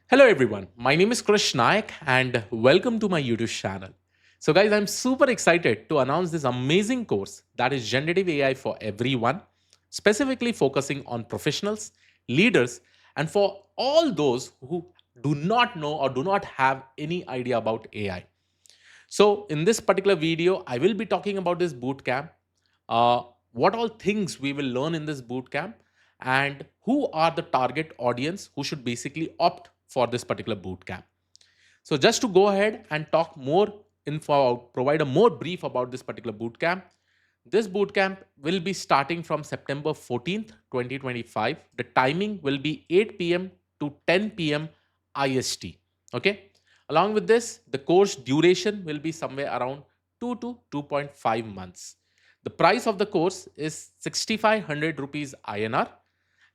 Hello everyone, my name is Krish Naik and welcome to my YouTube channel. So guys, I'm super excited to announce this amazing course that is Generative AI for everyone, specifically focusing on professionals, leaders, and for all those who do not know or do not have any idea about AI. So in this particular video, I will be talking about this bootcamp, uh, what all things we will learn in this bootcamp, and who are the target audience who should basically opt for this particular bootcamp. So just to go ahead and talk more info, provide a more brief about this particular bootcamp. This bootcamp will be starting from September 14th, 2025. The timing will be 8 p.m. to 10 p.m. IST. Okay. Along with this, the course duration will be somewhere around 2 to 2.5 months. The price of the course is 6,500 rupees INR.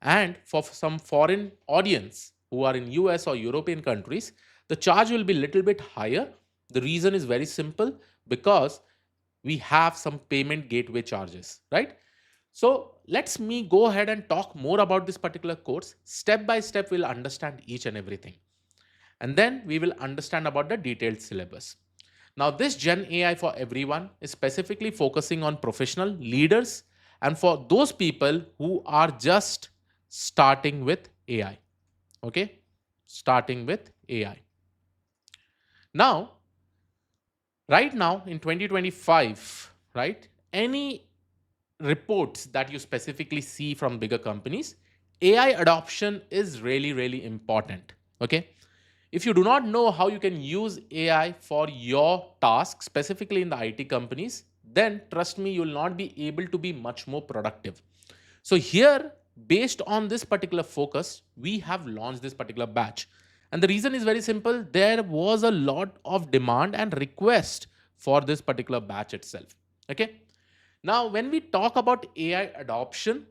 And for some foreign audience who are in US or European countries, the charge will be a little bit higher. The reason is very simple because we have some payment gateway charges, right? So let's me go ahead and talk more about this particular course. Step by step, we'll understand each and everything. And then we will understand about the detailed syllabus. Now, this Gen AI for everyone is specifically focusing on professional leaders and for those people who are just starting with AI. Okay, starting with AI. Now, right now in 2025, right, any reports that you specifically see from bigger companies, AI adoption is really, really important. Okay. If you do not know how you can use AI for your task, specifically in the IT companies, then trust me, you will not be able to be much more productive. So, here, based on this particular focus, we have launched this particular batch. And the reason is very simple, there was a lot of demand and request for this particular batch itself. Okay. Now, when we talk about AI adoption,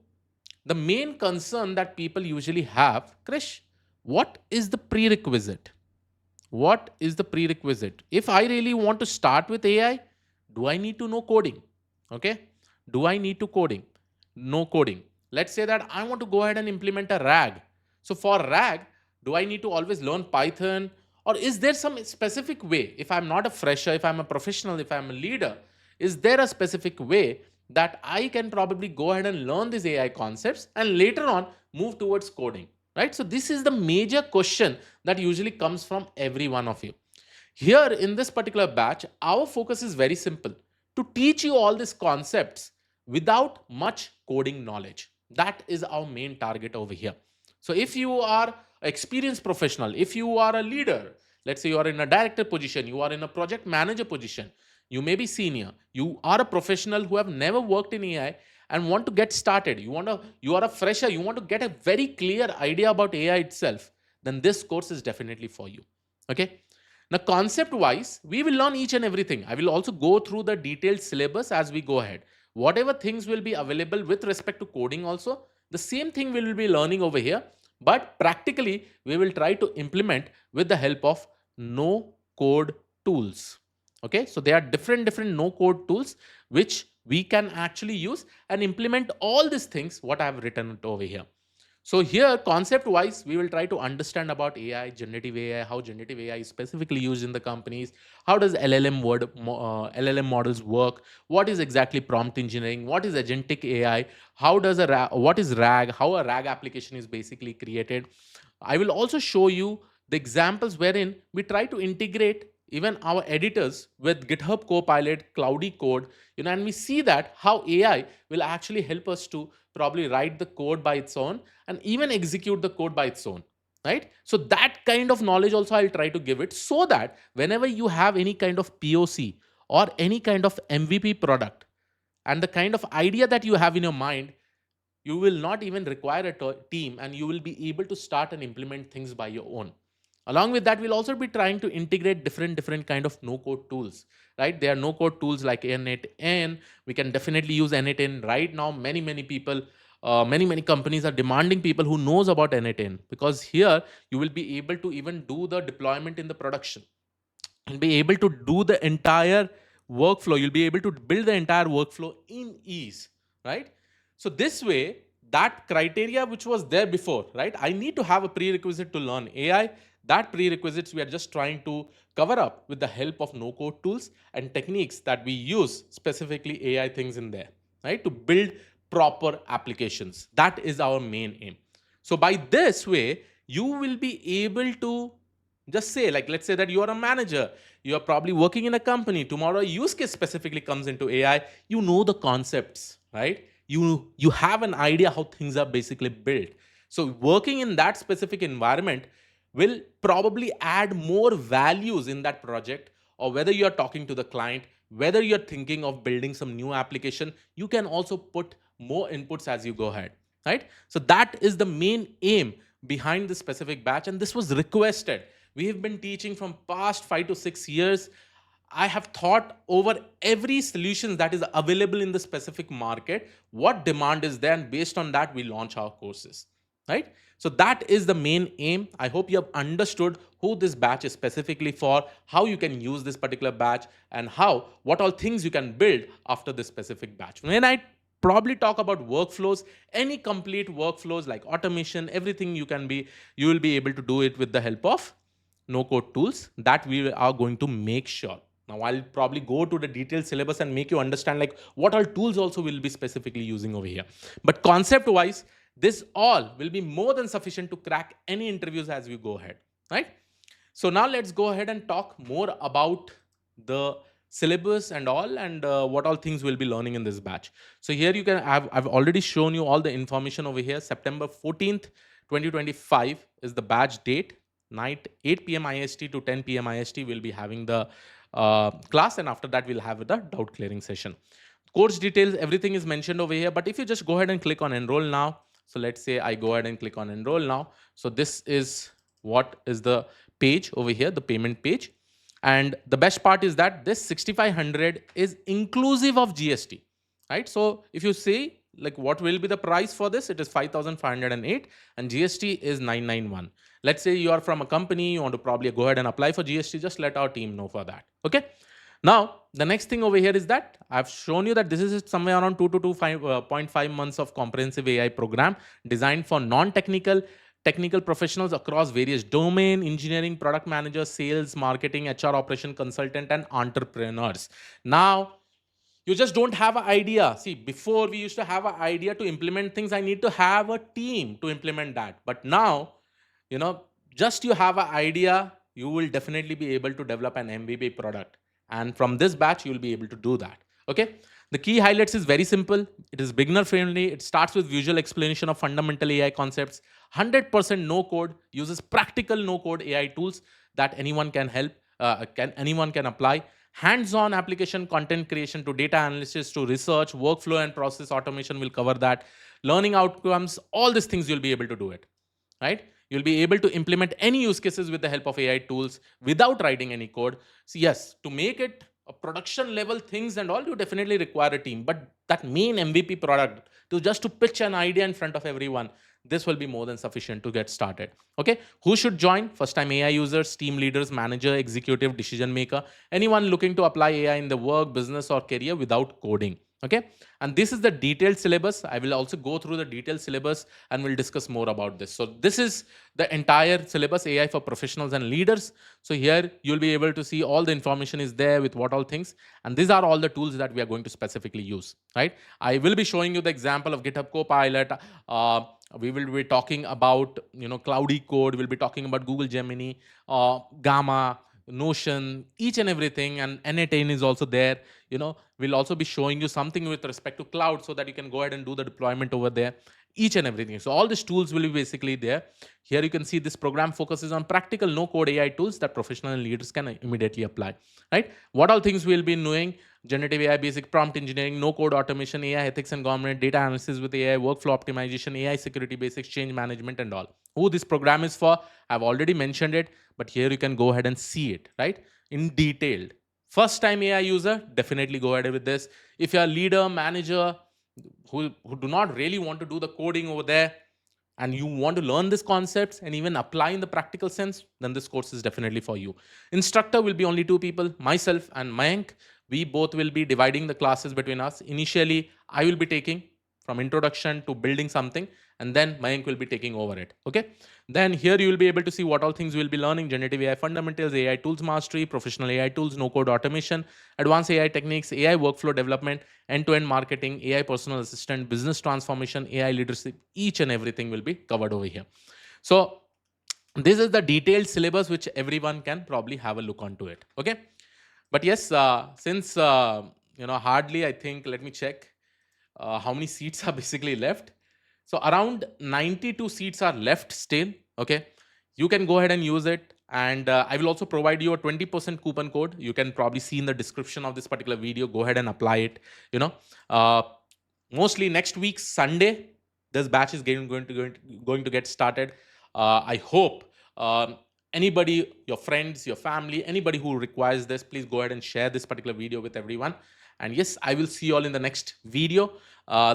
the main concern that people usually have, Krish, what is the prerequisite? What is the prerequisite? If I really want to start with AI, do I need to know coding? Okay. Do I need to coding? No coding. Let's say that I want to go ahead and implement a RAG. So for RAG, do I need to always learn Python? Or is there some specific way? If I'm not a fresher, if I'm a professional, if I'm a leader, is there a specific way that I can probably go ahead and learn these AI concepts and later on move towards coding? Right? So this is the major question that usually comes from every one of you. Here in this particular batch, our focus is very simple to teach you all these concepts without much coding knowledge. That is our main target over here. So if you are an experienced professional, if you are a leader, let's say you are in a director position, you are in a project manager position, you may be senior, you are a professional who have never worked in AI and want to get started, you are a fresher, you want to get a very clear idea about AI itself, then this course is definitely for you. Okay. Now, concept wise, we will learn each and everything. I will also go through the detailed syllabus as we go ahead. Whatever things will be available with respect to coding, also, the same thing we will be learning over here. But practically, we will try to implement with the help of no code tools. Okay, so there are different no code tools which we can actually use and implement all these things what I have written over here. So here, concept-wise, we will try to understand about AI, generative AI, how generative AI is specifically used in the companies. How does LLM models work? What is exactly prompt engineering? What is agentic AI? What is RAG? How a RAG application is basically created? I will also show you the examples wherein we try to integrate even our editors with GitHub Copilot, Cloudy Code, and we see that how AI will actually help us to probably write the code by its own and even execute the code by its own, right? So that kind of knowledge also I'll try to give it, so that whenever you have any kind of POC or any kind of MVP product and the kind of idea that you have in your mind, you will not even require a team and you will be able to start and implement things by your own. Along with that, we'll also be trying to integrate different kind of no code tools, right? There are no code tools like N8N. We can definitely use N8N right now. Many people, many companies are demanding people who knows about N8N, because here you will be able to even do the deployment in the production and be able to do the entire workflow. You'll be able to build the entire workflow in ease, right? So this way, that criteria which was there before, right? I need to have a prerequisite to learn AI. That prerequisites we are just trying to cover up with the help of no code tools and techniques that we use, specifically AI things in there, right? To build proper applications. That is our main aim. So by this way, you will be able to just say, like, let's say that you are a manager, you are probably working in a company. Tomorrow, a use case specifically comes into AI. You know the concepts, right? You have an idea how things are basically built. So working in that specific environment will probably add more values in that project, or whether you're talking to the client, whether you're thinking of building some new application, you can also put more inputs as you go ahead, right? So that is the main aim behind this specific batch, and this was requested. We have been teaching from past 5 to 6 years. I have thought over every solution that is available in the specific market, what demand is there, and based on that, we launch our courses, right? So that is the main aim. I hope you have understood who this batch is specifically for, how you can use this particular batch, and what all things you can build after this specific batch. When I probably talk about workflows, any complete workflows like automation, everything you will be able to do it with the help of no code tools that we are going to make sure. Now I'll probably go to the detailed syllabus and make you understand like what all tools also will be specifically using over here. But concept wise, this all will be more than sufficient to crack any interviews as we go ahead, right? So now let's go ahead and talk more about the syllabus and all, and what all things we'll be learning in this batch. So here you can I've already shown you all the information over here. September 14th, 2025 is the batch date. Night 8 p.m. IST to 10 p.m. IST we'll be having the class, and after that we'll have the doubt clearing session. Course details, everything is mentioned over here, but if you just go ahead and click on enroll now, so let's say I go ahead and click on enroll now. So this is what is the page over here, the payment page. And the best part is that this 6,500 is inclusive of GST, right? So if you see like what will be the price for this, it is 5,508 and GST is 991. Let's say you are from a company, you want to probably go ahead and apply for GST, just let our team know for that. Okay. Now, the next thing over here is that I've shown you that this is somewhere around 2 to 2.5 months of comprehensive AI program designed for non-technical, technical professionals across various domain, engineering, product managers, sales, marketing, HR operation consultant, and entrepreneurs. Now, you just don't have an idea. See, before we used to have an idea to implement things, I need to have a team to implement that. But now, just you have an idea, you will definitely be able to develop an MVP product. And from this batch, you will be able to do that. Okay. The key highlights is very simple. It is beginner friendly. It starts with visual explanation of fundamental AI concepts. 100% no code, uses practical no code AI tools that anyone can anyone can apply. Hands-on application, content creation to data analysis to research, workflow and process automation will cover that. Learning outcomes, all these things you'll be able to do it, right? You'll be able to implement any use cases with the help of AI tools without writing any code. So yes, to make it a production level things and all, you definitely require a team. But that main MVP product, to pitch an idea in front of everyone, this will be more than sufficient to get started. Okay, who should join? First time AI users, team leaders, manager, executive, decision maker, anyone looking to apply AI in the work, business or career without coding. Okay, and this is the detailed syllabus. I will also go through the detailed syllabus and we'll discuss more about this. So this is the entire syllabus, AI for professionals and leaders. So here you'll be able to see all the information is there with what all things, and these are all the tools that we are going to specifically use, right? I will be showing you the example of GitHub Copilot. We will be talking about Cloudy Code. We'll be talking about Google Gemini, Gamma, Notion, each and everything, and N8N is also there. We'll also be showing you something with respect to cloud so that you can go ahead and do the deployment over there, each and everything. So all these tools will be basically there. Here you can see this program focuses on practical no-code AI tools that professional and leaders can immediately apply, right? What all things we'll be knowing: generative AI, basic prompt engineering, no-code automation, AI ethics and government, data analysis with AI, workflow optimization, AI security basics, change management and all. Who this program is for, I've already mentioned it, but here you can go ahead and see it, right? In detail. First time AI user, definitely go ahead with this. If you're a leader, manager, who do not really want to do the coding over there, and you want to learn these concepts and even apply in the practical sense, then this course is definitely for you. Instructor will be only 2 people, myself and Mayank. We both will be dividing the classes between us. Initially, I will be taking from introduction to building something, and then Mayank will be taking over it. Okay. Then here you will be able to see what all things we will be learning: generative AI fundamentals, AI tools mastery, professional AI tools, no code automation, advanced AI techniques, AI workflow development, end-to-end marketing, AI personal assistant, business transformation, AI leadership. Each and everything will be covered over here. So this is the detailed syllabus which everyone can probably have a look onto it. Okay. But yes, since hardly, I think, let me check how many seats are basically left. So around 92 seats are left still. Okay. You can go ahead and use it. And I will also provide you a 20% coupon code. You can probably see in the description of this particular video. Go ahead and apply it. You know, uh, mostly next week, Sunday, this batch is going to get started. I hope anybody, your friends, your family, anybody who requires this, please go ahead and share this particular video with everyone. And yes, I will see you all in the next video.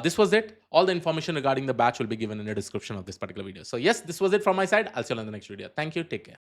This was it. All the information regarding the batch will be given in the description of this particular video. So yes, this was it from my side. I'll see you all in the next video. Thank you. Take care.